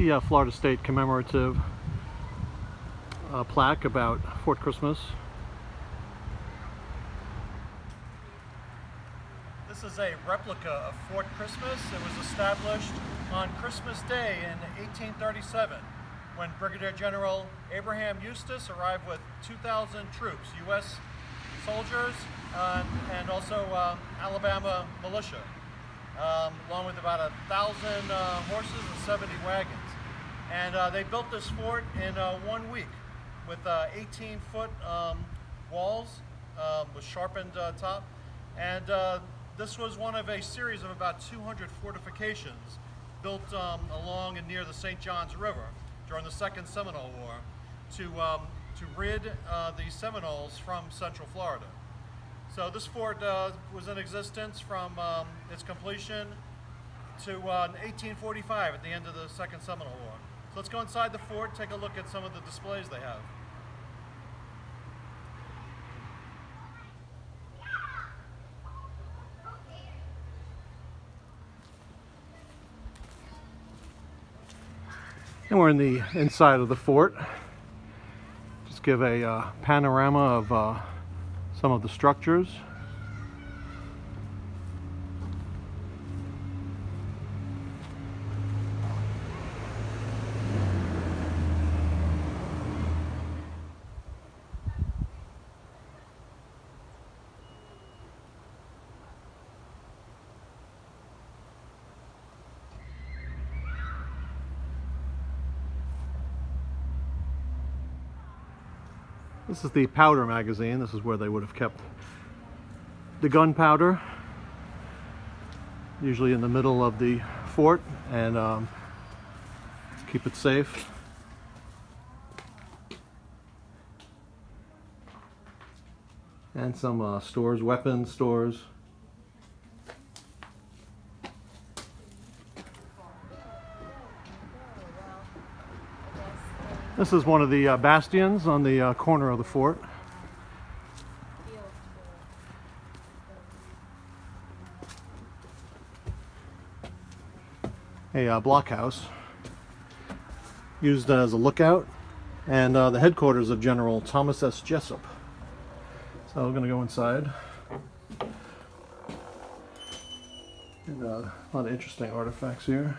the Florida State commemorative plaque about Fort Christmas. This is a replica of Fort Christmas. It was established on Christmas Day in 1837 when Brigadier General Abraham Eustis arrived with 2,000 troops, U.S. soldiers and also Alabama militia, along with about 1,000 horses and 70 wagons. And they built this fort in 1 week with 18-foot walls with sharpened top. And this was one of a series of about 200 fortifications built along and near the St. Johns River during the Second Seminole War to rid the Seminoles from Central Florida. So this fort was in existence from its completion to 1845 at the end of the Second Seminole War. So let's go inside the fort, take a look at some of the displays they have. And we're in the inside of the fort. Just give a panorama of some of the structures. This is the powder magazine. This is where they would have kept the gunpowder, usually in the middle of the fort, and keep it safe. And some stores, weapons stores. This is one of the bastions on the corner of the fort. A blockhouse used as a lookout, and the headquarters of General Thomas S. Jessup. So we're going to go inside. And a lot of interesting artifacts here.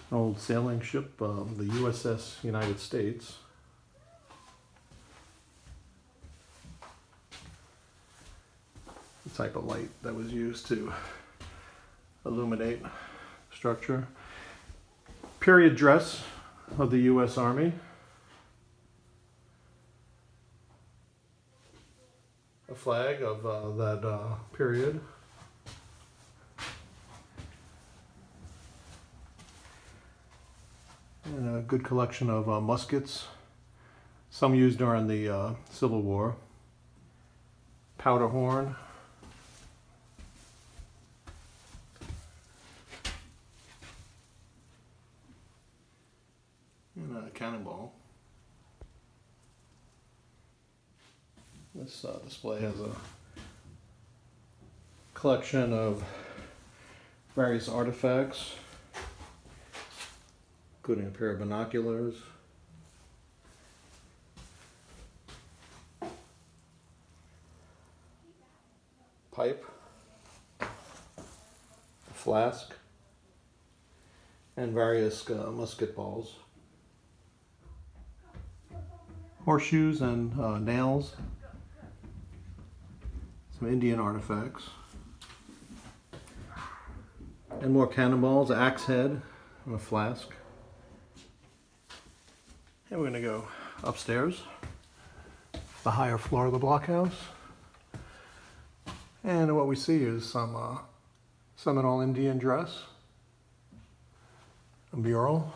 An old sailing ship, the USS United States. The type of light that was used to illuminate structure. Period dress of the U.S. Army. A flag of that period. And a good collection of muskets, some used during the Civil War. Powder horn. And a cannonball. This display has a collection of various artifacts, including a pair of binoculars, pipe, a flask, and various musket balls, horseshoes and nails, some Indian artifacts, and more cannonballs, an axe head, and a flask. And we're going to go upstairs, the higher floor of the blockhouse. And what we see is some Seminole Indian dress, a mural,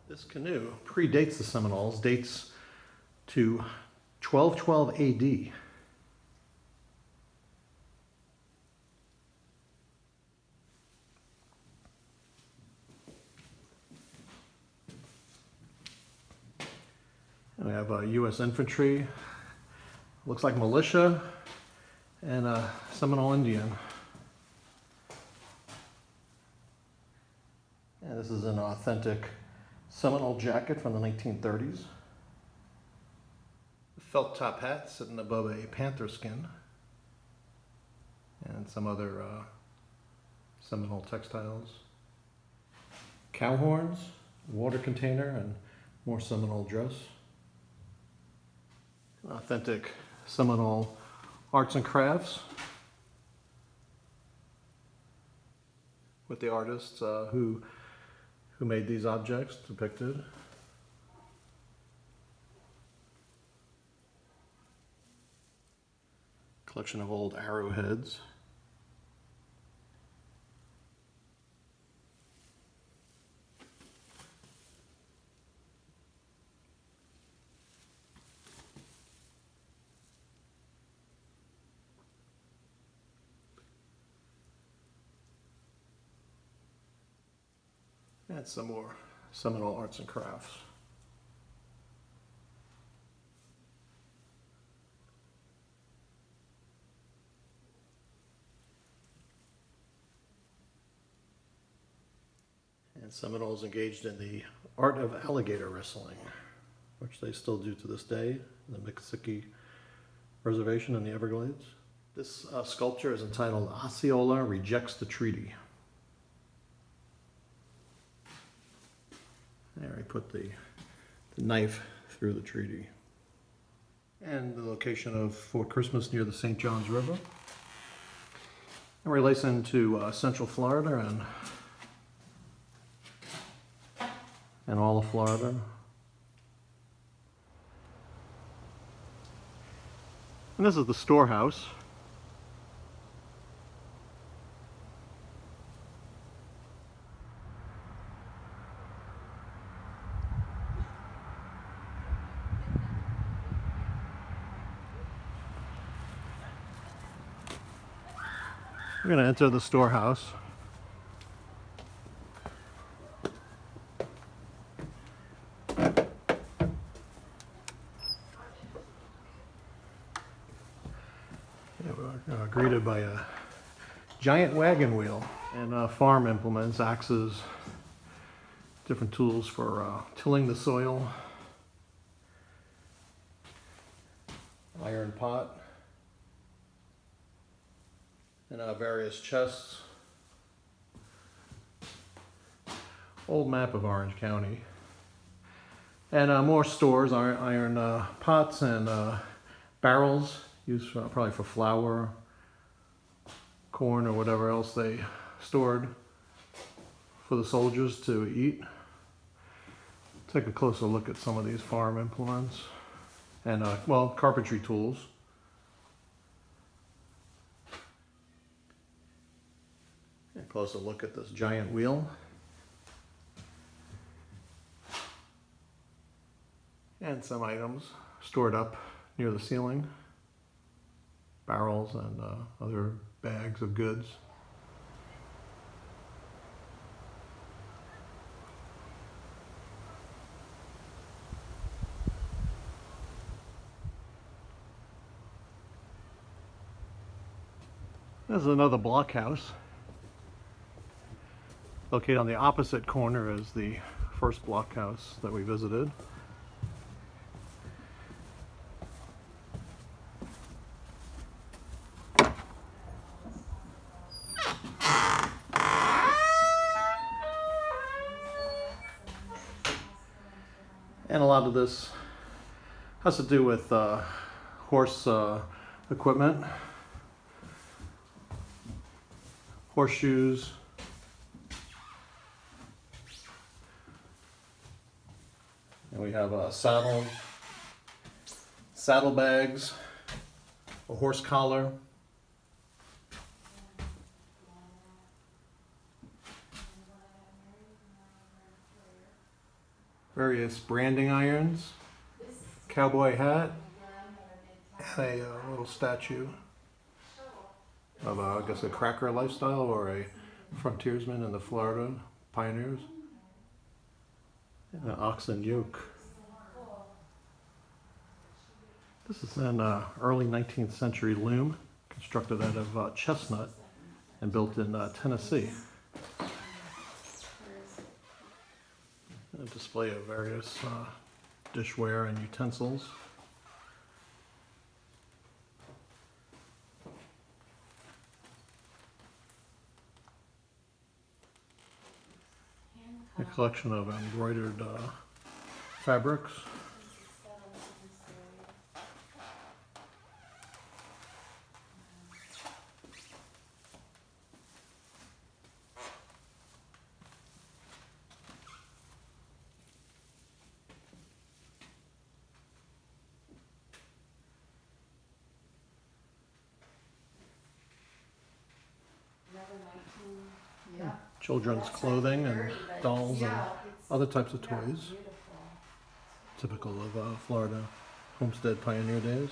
this canoe predates the Seminoles, dates to 1212 AD. And we have U.S. infantry. Looks like militia and a Seminole Indian. And this is an authentic Seminole jacket from the 1930s. Felt top hat sitting above a panther skin. And some other Seminole textiles. Cow horns, water container, and more Seminole dress. Authentic Seminole arts and crafts with the artists who made these objects depicted. Collection of old arrowheads. And some more Seminole arts and crafts. And Seminoles engaged in the art of alligator wrestling, which they still do to this day in the Miccosukee Reservation in the Everglades. This sculpture is entitled Osceola Rejects the Treaty. There, he put the knife through the treaty. And the location of Fort Christmas near the St. Johns River. And relates into Central Florida and all of Florida. And this is the storehouse. We're going to enter the storehouse. We're greeted by a giant wagon wheel and farm implements, axes, different tools for tilling the soil, iron pot, and various chests. Old map of Orange County. And more stores, iron pots and barrels used probably for flour, corn, or whatever else they stored for the soldiers to eat. Take a closer look at some of these farm implements and, well, carpentry tools. A closer look at this giant wheel. And some items stored up near the ceiling. Barrels and other bags of goods. This is another blockhouse. Located on the opposite corner as the first blockhouse that we visited. And a lot of this has to do with horse equipment, horseshoes, and we have saddlebags, a horse collar, various branding irons, cowboy hat, and a little statue of, I guess, a cracker lifestyle or a frontiersman in the Florida pioneers. And an oxen yoke. This is an early 19th century loom constructed out of chestnut and built in Tennessee. A display of various dishware and utensils. A collection of embroidered fabrics. Yeah. Children's clothing and dolls and other types of toys, Beautiful. typical of Florida homestead pioneer days.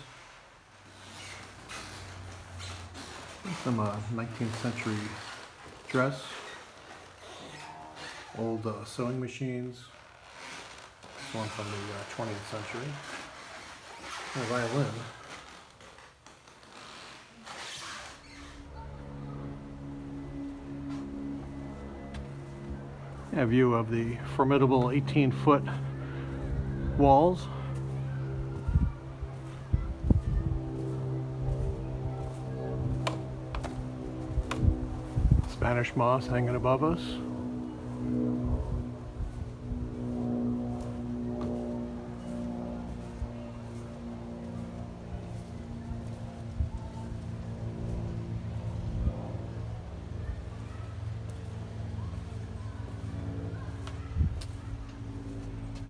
Some 19th century dress, old sewing machines, this one from the 20th century, and a violin. A view of the formidable 18-foot walls. Spanish moss hanging above us.